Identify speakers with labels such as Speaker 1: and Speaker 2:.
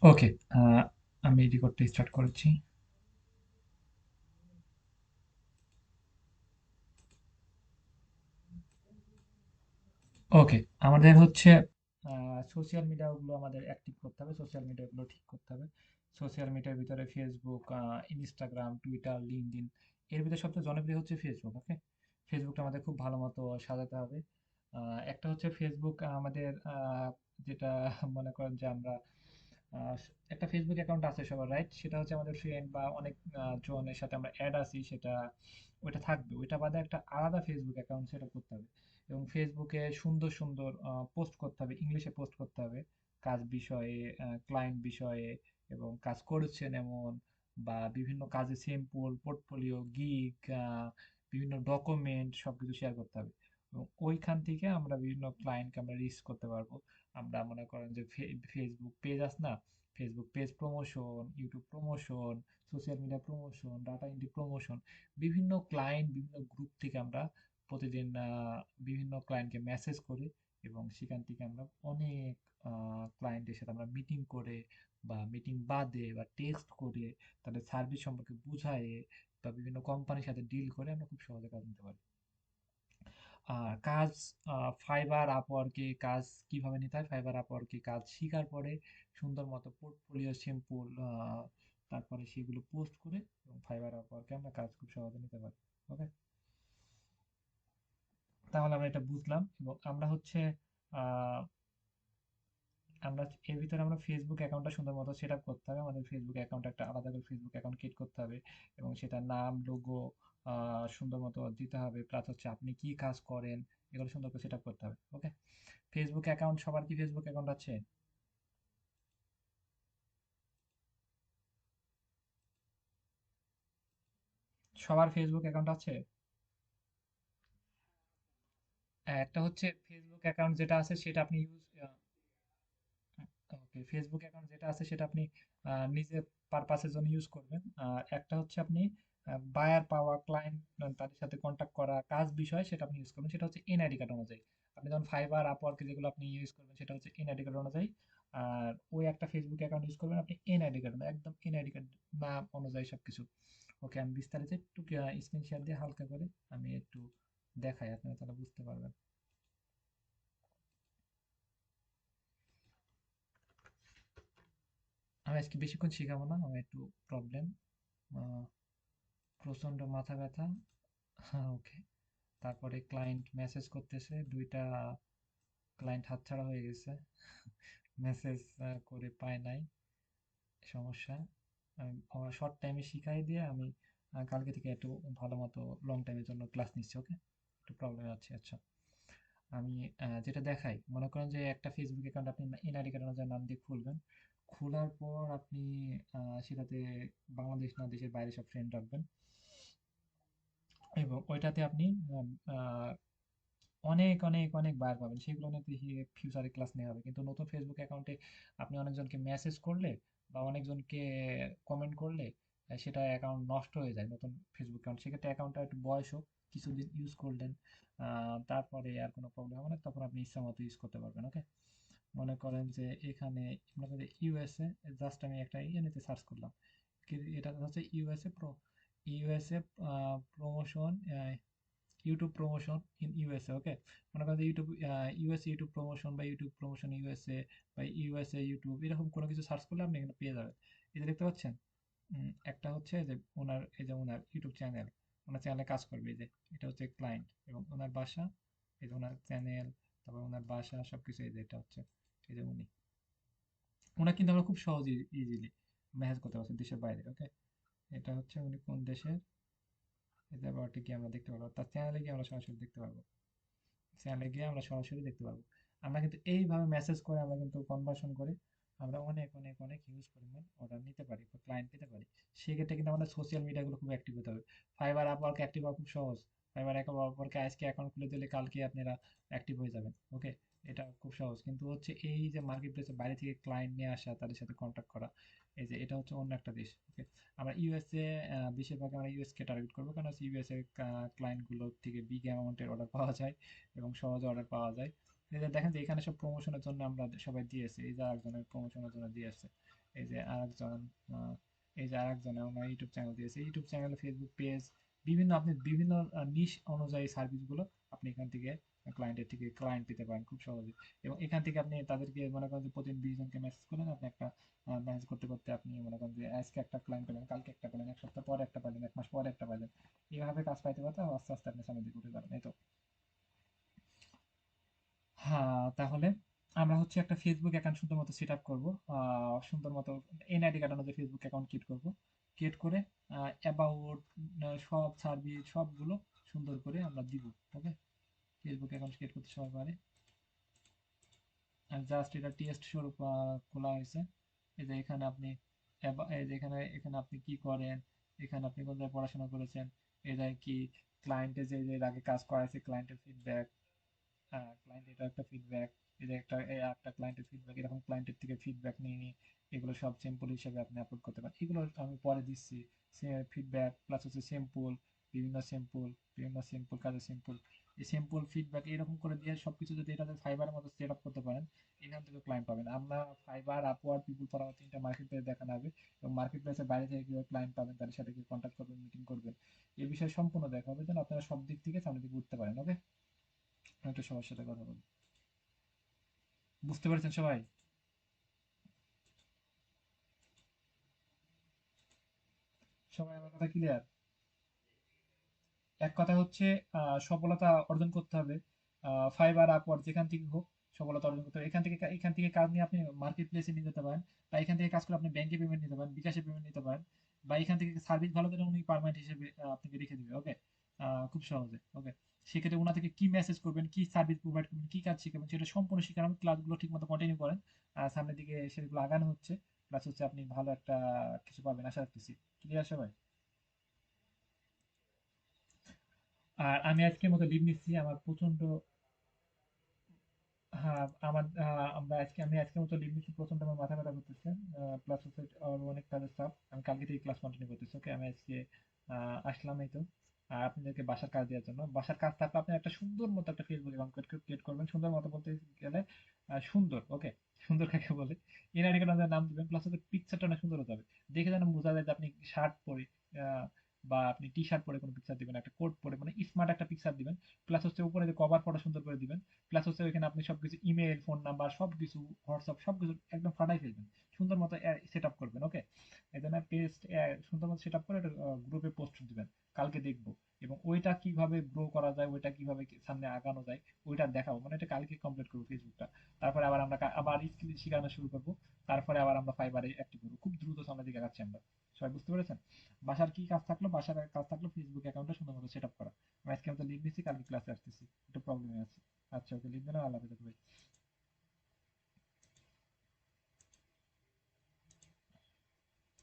Speaker 1: ওকে, আমি রেকর্ডটা স্টার্ট করেছি। ওকে, আমাদের হচ্ছে সোশ্যাল মিডিয়াগুলো আমাদের অ্যাক্টিভ করতে হবে, সোশ্যাল মিডিয়াগুলো ঠিক করতে হবে। সোশ্যাল মিডিয়ার ভিতরে ফেসবুক, ইনস্টাগ্রাম, টুইটার, লিঙ্কডইন, এর ভিতরে সবচেয়ে জনপ্রিয় হচ্ছে ফেসবুক। ওকে, ফেসবুকটা আমাদের খুব ভালো মতো সাজাতে হবে। একটা হচ্ছে ফেসবুক আমাদের যেটা মনে করেন যে আমরা আহ, একটা ফেসবুক অ্যাকাউন্ট আছে সবার, রাইট? সেটা হচ্ছে আমাদের ফ্রেন্ড বা অনেক জনের সাথে আমরা অ্যাড আছি, সেটা ওইটা থাকবে। ওইটা বাদে একটা আলাদা ফেসবুক অ্যাকাউন্ট সেট আপ করতে হবে এবং ফেসবুকে সুন্দর সুন্দর পোস্ট করতে হবে, ইংলিশে পোস্ট করতে হবে, কাজ বিষয়ে, ক্লায়েন্ট বিষয়ে, এবং কাজ করেছেন এমন, বা বিভিন্ন কাজে স্যাম্পল, পোর্টফোলিও, গিগ, বিভিন্ন ডকুমেন্ট সবকিছু শেয়ার করতে হবে। এবং ওইখান থেকে আমরা বিভিন্ন ক্লায়েন্টকে আমরা রিচ করতে পারবো। আমরা মনে করেন যে ফেসবুক পেজ আছে না, Facebook page promotion, YouTube promotion, social media promotion, data entry promotion, বিভিন্ন ক্লায়েন্ট, বিভিন্ন গ্রুপ থেকে আমরা প্রতিদিন বিভিন্ন ক্লায়েন্টকে মেসেজ করি এবং সেখান থেকে আমরা অনেক ক্লায়েন্টের সাথে আমরা মিটিং করে বা মিটিং বাদে বা টেক্সট করে তাদের সার্ভিস সম্পর্কে বুঝায়ে বা বিভিন্ন কোম্পানির সাথে ডিল করে আমরা খুব সহজে কাজ নিতে পারি। কাজ ফাইবার আপওয়ার্কে কাজ কিভাবে নিতে হয়? ফাইবার আপওয়ার্কে কাজ শিখার পরে সুন্দর মতো পোর্টফোলিও সিম্পল, তারপরে সেগুলো পোস্ট করে এবং ফাইবার আপওয়ার্কে আমরা কাজ খুব সহজে নিতে পারি। ওকে, তাহলে আমরা এটা বুঝলাম এবং আমরা হচ্ছে আহ, আমরা এর ভিতরে আমরা ফেসবুক অ্যাকাউন্টটা সুন্দর মতো সেট আপ করতে হবে। আমাদের ফেসবুক অ্যাকাউন্ট একটা আলাদা করে ফেসবুক অ্যাকাউন্ট ক্রিয়েট করতে হবে এবং সেটার নাম, লোগো সুন্দর মতো দিতে হবে, প্লাস হচ্ছে আপনি কি কাজ করেন এগুলো সুন্দর করে সেট আপ করতে হবে। ওকে, ফেসবুক অ্যাকাউন্ট, সবার কি ফেসবুক অ্যাকাউন্ট আছে? সবার ফেসবুক অ্যাকাউন্ট আছে? একটা হচ্ছে ফেসবুক অ্যাকাউন্ট যেটা আছে সেটা আপনি ইউজ, ওকে, ফেসবুক অ্যাকাউন্ট যেটা আছে সেটা আপনি নিজের পারপাসের জন্য ইউজ করবেন। আর একটা হচ্ছে আপনি বায়ার পাওয়া, ক্লায়েন্ট তাদের সাথে কন্ট্যাক্ট করা, কাজ বিষয় সেটা আপনি ইউজ করবেন, সেটা হচ্ছে এনআইডি কার্ড অনুযায়ী। আপনি যখন ফাইবার, আপওয়ার্কে যেগুলো আপনি ইউজ করবেন সেটা হচ্ছে এনআইডি কার্ড অনুযায়ী। আর ওই একটা ফেসবুক অ্যাকাউন্ট ইউজ করবেন আপনি এনআইডি কার্ড, একদম এনআইডি কার্ড নাম অনুযায়ী সবকিছু। ওকে, আমি বিস্তারিত একটু স্ক্রিন শেয়ার দিয়ে হালকা করে আমি একটু দেখাই, আপনারা তাহলে বুঝতে পারবেন। আমি আজকে বেশিক্ষণ শেখাবো না, আমার একটু প্রবলেম, প্রচন্ড মাথা ব্যথা। ওকে, তারপরে ক্লায়েন্ট মেসেজ করতেছে, দুইটা ক্লায়েন্ট হাতছাড়া হয়ে গেছে, মেসেজ করে পায় নাই, সমস্যা। আমি আমার শর্ট টাইমে শিখাই দিয়ে আমি কালকে থেকে একটু ভালো মতো লং টাইমের জন্য ক্লাস নিচ্ছি। ওকে, একটু প্রবলেম আছে। আচ্ছা, আমি যেটা দেখাই, মনে করেন যে একটা ফেসবুক অ্যাকাউন্ট আপনি এনআইডি কার্ড অনুযায়ী নাম দিয়ে খুলবেন। খোলার পর আপনি সেটাতে বাংলাদেশ না দেশের বাইরে সব ফ্রেন্ড রাখবেন এবং ওইটাতে আপনি আম, আহ, অনেক অনেক অনেক বার পাবেন, সেগুলো নিয়ে ফিউচারে ক্লাস নেওয়া হবে। কিন্তু নতুন ফেসবুক অ্যাকাউন্টে আপনি অনেকজনকে মেসেজ করলে বা অনেকজনকে কমেন্ট করলে সেটা অ্যাকাউন্ট নষ্ট হয়ে যায়, নতুন ফেসবুক অ্যাকাউন্ট। সেক্ষেত্রে অ্যাকাউন্টটা একটু বয়স হোক, কিছুদিন ইউজ করলেন, তারপরে আর কোনো প্রবলেম হবে না, তখন আপনি ইচ্ছা মতো ইউজ করতে পারবেন। ওকে, মনে করেন যে এখানে মনে করেন ইউএসএ, জাস্ট আমি একটা ইয়েতে সার্চ করলাম, এটা হচ্ছে USA pro, USA promotion, YouTube promotion in USA. Okay, মনে করেন যে ইউটিউব, ইউএসএ ইউটিউব প্রমোশন বা ইউটিউব প্রমোশন ইউএসএ বা ইউএসএ ইউটিউব, এরকম কোনো কিছু সার্চ করলে আপনি এখানে পেয়ে যাবেন। এই যে দেখতে পাচ্ছেন, একটা হচ্ছে যে ওনার, এই যে ওনার ইউটিউব চ্যানেল, ওনার চ্যানেলে কাজ করবে, এই যে এটা হচ্ছে ক্লায়েন্ট এবং ওনার বাসা, এই যে ওনার চ্যানেল, তারপর ওনার বাসা সবকিছু, এই যে এটা হচ্ছে, এই যে উনি, ওনার কিন্তু আমরা খুব সহজে ইজিলি ম্যানেজ করতে পারছি দেশের বাইরে। ওকে, এটা হচ্ছে উনি কোন দেশের, এই যে আবার গিয়ে আমরা দেখতে পারবো, তার চ্যানেলে গিয়ে আমরা সরাসরি দেখতে পারবো, চ্যানেলে গিয়ে আমরা সরাসরি দেখতে পারবো। আমরা কিন্তু এইভাবে মেসেজ করে আমরা কিন্তু কনভার্সন করে আমরা অনেক অনেক অনেক হিউজ পরিমাণ অর্ডার নিতে পারি বা ক্লায়েন্ট পেতে পারি। সেক্ষেত্রে কিন্তু আমাদের সোশ্যাল মিডিয়াগুলো খুব অ্যাক্টিভ হতে হবে। ফাইবার আপওয়ার্ক অ্যাক্টিভ হওয়া খুব সহজ। ফাইবার আপওয়ার্কে আজকে অ্যাকাউন্ট খুলে দিলে কালকে আপনারা অ্যাক্টিভ হয়ে যাবেন। ওকে, এটা খুব সহজ, কিন্তু হচ্ছে এই যে মার্কেট প্লেসের বাইরে থেকে ক্লায়েন্ট নিয়ে আসা, তাদের সাথে কন্ট্যাক্ট করা, এই যে এটা হচ্ছে অন্য একটা দেশ। ওকে, আমরা ইউএসএ, বেশিরভাগ আমরা ইউএসকে টার্গেট করবো, কারণ হচ্ছে ইউএসএ ক্লায়েন্টগুলোর থেকে বিগ অ্যামাউন্টের অর্ডার পাওয়া যায় এবং সহজে অর্ডার পাওয়া যায়। এই যে দেখেন যে এখানে সব প্রমোশনের জন্য আমরা সবাই দিয়েছি, এই যে একজনের প্রমোশনের জন্য দিয়ে আসছে, এই যে আরেকজন, আহ, এই যে আরেকজন আমার ইউটিউব চ্যানেল দিয়েছে, ইউটিউব চ্যানেল, ফেসবুক পেজ, বিভিন্ন আপনি বিভিন্ন নিশ অনুযায়ী সার্ভিসগুলো আপনি এখান থেকে ক্লায়েন্টের থেকে ক্লায়েন্ট পেতে পারেন খুব সহজে। এবং এখান থেকে আপনি তাদেরকে মনে করেন যে প্রতিদিন 20 জনকে মেসেজ করলেন, আপনি একটা মেসেজ করতে করতে আপনি মনে করেন যে আজকে একটা ক্লায়েন্ট পেলেন, কালকে একটা পেলেন, এক সপ্তাহ পরে একটা পেলেন, এক মাস পরে একটা পেলেন, এইভাবে কাজ পাইতে পারতে আস্তে আস্তে আপনি সামনের দিকে উঠে যাবেন, এই তো। হ্যাঁ, তাহলে আমরা হচ্ছে একটা ফেসবুক অ্যাকাউন্ট সুন্দর মতো সেট আপ করবো, সুন্দর মতো এনআইডি কার্ড অনুযায়ী ফেসবুক অ্যাকাউন্ট ক্রিয়েট করবো। ক্রিয়েট করে অ্যাবাউট সব সার্ভিস সবগুলো সুন্দর করে আমরা দিব। ওকে, ফেসবুক অ্যাকাউন্ট ক্রিয়েট করতে সবাই পারে। আর জাস্ট এটা টেস্ট স্বরূপ খোলা হয়েছে। এই যে এখানে আপনি এই যে এখানে এখানে আপনি কি করেন, এখানে আপনি কোন জায়গায় পড়াশোনা করেছেন, এই যে কি ক্লায়েন্টের যে যে এর আগে কাজ করাইছে ক্লায়েন্টের ফিডব্যাক, ক্লায়েন্ট এটা একটা ফিডব্যাক, এই যে একটা ক্লায়েন্টের ফিডব্যাক, এরকম ক্লায়েন্টের থেকে ফিডব্যাক নিয়ে নিয়ে এগুলো সব স্যাম্পল হিসেবে আপনি আপলোড করতে পারেন। এগুলো আমি পরে দিচ্ছি, ফিডব্যাক প্লাস হচ্ছে স্যাম্পল, বিভিন্ন স্যাম্পল, বিভিন্ন স্যাম্পল কাজের স্যাম্পল, এই স্যাম্পল ফিডব্যাক এরকম করে দিয়ে সবকিছু যদি এটাতে ফাইবারের মতো সেট আপ করতে পারেন, এখান থেকে ক্লায়েন্ট পাবেন। আমরা ফাইবার, আপওয়ার্ক, পিপল পাওয়ার 3টা মার্কেট প্লেস দেখানো হবে, এবং মার্কেট প্লেসের বাইরে থেকে কিভাবে ক্লায়েন্ট পাবেন, তাদের সাথে কি কন্ট্যাক্ট করবেন, মিটিং করবেন, এই বিষয়ে সম্পূর্ণ দেখা হবে, যেন আপনারা সব দিক থেকে সামনের দিকে উঠতে পারেন। ওকে, আমি একটু সবার সাথে কথা বলি। বুঝতে পেরেছেন সবাই? সবাই আমার কথা ক্লিয়ার? এক কথা হচ্ছে সফলতা অর্জন করতে হবে ফাইবার, আপওয়ার্ক, যেখান থেকে হোক সফলতা অর্জন করতে হবে। এখান থেকে কাজ নিয়ে আপনি মার্কেট প্লেসে নিয়ে যেতে পারেন, বা এখান থেকে কাজ করে আপনি ব্যাংকে পেমেন্ট নিতে পারেন, বিকাশে পেমেন্ট নিতে পারেন, বা এখান থেকে সার্ভিস ভালো করে উনি পার্মানেন্ট হিসেবে আপনাকে রেখে দিবে। ওকে, খুব সহজে। ওকে, সেক্ষেত্রে ওনা থেকে কি মেসেজ করবেন, কি সার্ভিস প্রোভাইড করবেন, কি কাজ শিখাবেন, সেটা সম্পূর্ণ শিখানো। ক্লাসগুলো ঠিক মতো কন্টিনিউ করেন, সামনের দিকে সেগুলো আগানো হচ্ছে, প্লাস হচ্ছে আপনি ভালো একটা কিছু পাবেন আশা রাখতেছি। ক্লিয়ার সবাই? আর আমি আজকের মতো লিভ নিচ্ছি, আমার প্রচন্ড, হ্যাঁ, আমি আজকের মতো লিভ নিচ্ছি, প্রচন্ড আমার মাথা ব্যথা করতেছে, প্লাস হচ্ছে আর অনেক কাজের চাপ। আমি কালকে থেকে ক্লাস কন্টিনিউ করতেছি। ওকে, আমি আজকে আসলাম এই তো আপনাদেরকে বাসার কাজ দেওয়ার জন্য। বাসার কাজ থাকলে আপনি একটা সুন্দর মতো একটা ফেসবুক অ্যাকাউন্ট ক্রিয়েট করবেন, সুন্দর মতো বলতে গেলে সুন্দর। ওকে, সুন্দর কাকে বলে, এনআইডি কার্ডে নাম দিবেন, প্লাস হচ্ছে পিকচারটা অনেক সুন্দর হতে হবে, দেখে যেন বোঝা যায় যে আপনি শার্ট পরে আহ, বা আপনি টি শার্ট পরে কোনো পিকচার দিবেন, একটা কোট পরে, মানে স্মার্ট একটা পিকচার দিবেন। প্লাস হচ্ছে উপরে যে কভার ফটো সুন্দর করে দিবেন, প্লাস হচ্ছে ওইখানে আপনি সবকিছু ইমেল, ফোন নাম্বার, সবকিছু হোয়াটসঅ্যাপ সবকিছু একদম ফাটাই ফেলবেন, সুন্দর মতো সেট আপ করবেন। ওকে, এই জন্য পেস্ট সুন্দর মতো সেট আপ করে গ্রুপে পোস্ট দিবেন, কালকে দেখবো। এবং ওইটা কিভাবে গ্রো করা যায়, ওইটা কিভাবে সামনে আগানো যায়, ওইটা দেখাবো, মানে এটা কালকে কমপ্লিট করবো ফেসবুকটা। তারপরে আবার আমরা আবার স্কিল শেখানো শুরু করবো, তারপরে আবার আমরা ফাইবারে অ্যাক্টিভ করবো, খুব দ্রুত সামনের দিকে আগাচ্ছি আমরা। সবাই বুঝতে পেরেছেন? বাসার কি কাজ থাকলো, বাসার কাজ থাকলো ফেসবুক অ্যাকাউন্টটা সুন্দর মতো সেট আপ করা। আমি আজকে মতো লিভ নিচ্ছি, কালকে ক্লাসে আসতেছি, একটু প্রবলেমে আছে। আচ্ছা, ওকে, লিভ দিলাম, আল্লাহ হাফেজ ভাই।